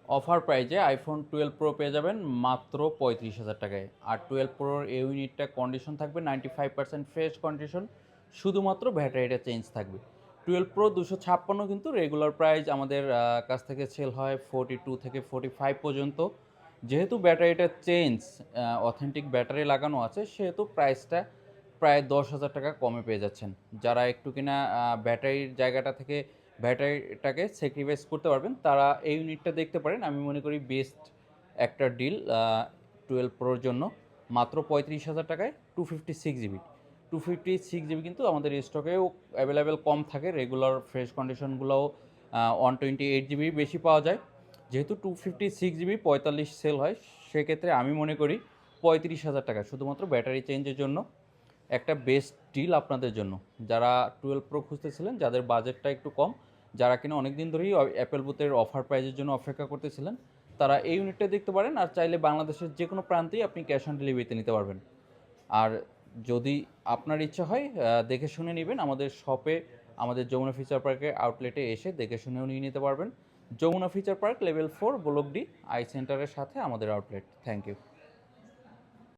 Offer প্রাইজে iPhone 12 pro পেয়ে যাবেন মাত্র 35,000 টাকায়। আর 12 প্রোর এই ইউনিটটা কন্ডিশন থাকবে 95% ফ্রেশ কন্ডিশন, শুধুমাত্র ব্যাটারিটা চেঞ্জ থাকবে। 12 প্রো 256 কিন্তু রেগুলার প্রাইস আমাদের কাছ থেকে সেল হয় 42 থেকে 45 পর্যন্ত। যেহেতু ব্যাটারিটা চেঞ্জ, অথেন্টিক ব্যাটারি লাগানো আছে, সেহেতু প্রাইসটা প্রায় 10,000 টাকা কমে পেয়ে যাচ্ছেন। যারা একটু কিনা ব্যাটারির জায়গাটা থেকে ব্যাটারিটাকে স্যাক্রিফাইস করতে পারবেন, তারা এই ইউনিটটা দেখতে পারেন। আমি মনে করি বেস্ট একটা ডিল 12 প্রোর জন্য। মাত্র 35,000 টাকায় 256 জিবি। 256 জিবি কিন্তু আমাদের স্টকেও অ্যাভেলেবেল কম থাকে, রেগুলার ফ্রেশ কন্ডিশনগুলোও 128 জিবি বেশি পাওয়া যায়। যেহেতু 256 জিবি 45 সেল হয়, সেক্ষেত্রে আমি মনে করি 35,000 টাকা শুধুমাত্র ব্যাটারি চেঞ্জের জন্য একটা বেস্ট ডিল আপনাদের জন্য। যারা 12 প্রো খুঁজতেছিলেন, যাদের বাজেটটা একটু কম, যারা কিনা অনেক দিন ধরেই অ্যাপেল বুথের অফার প্রাইজের জন্য অপেক্ষা করতেছিলেন, তারা এই ইউনিটটা দেখতে পারেন। আর চাইলে বাংলাদেশের যে কোনো প্রান্তেই আপনি ক্যাশ অন ডেলিভারিতে নিতে পারবেন। আর যদি আপনার ইচ্ছা হয় দেখে শুনে নেবেন আমাদের শপে, আমাদের যমুনা ফিচার পার্কের আউটলেটে এসে দেখে শুনেও নিয়ে নিতে পারবেন। Jamuna future park level 4 block D eye সেন্টারের সাথে আমাদের আউটলেট। Thank you.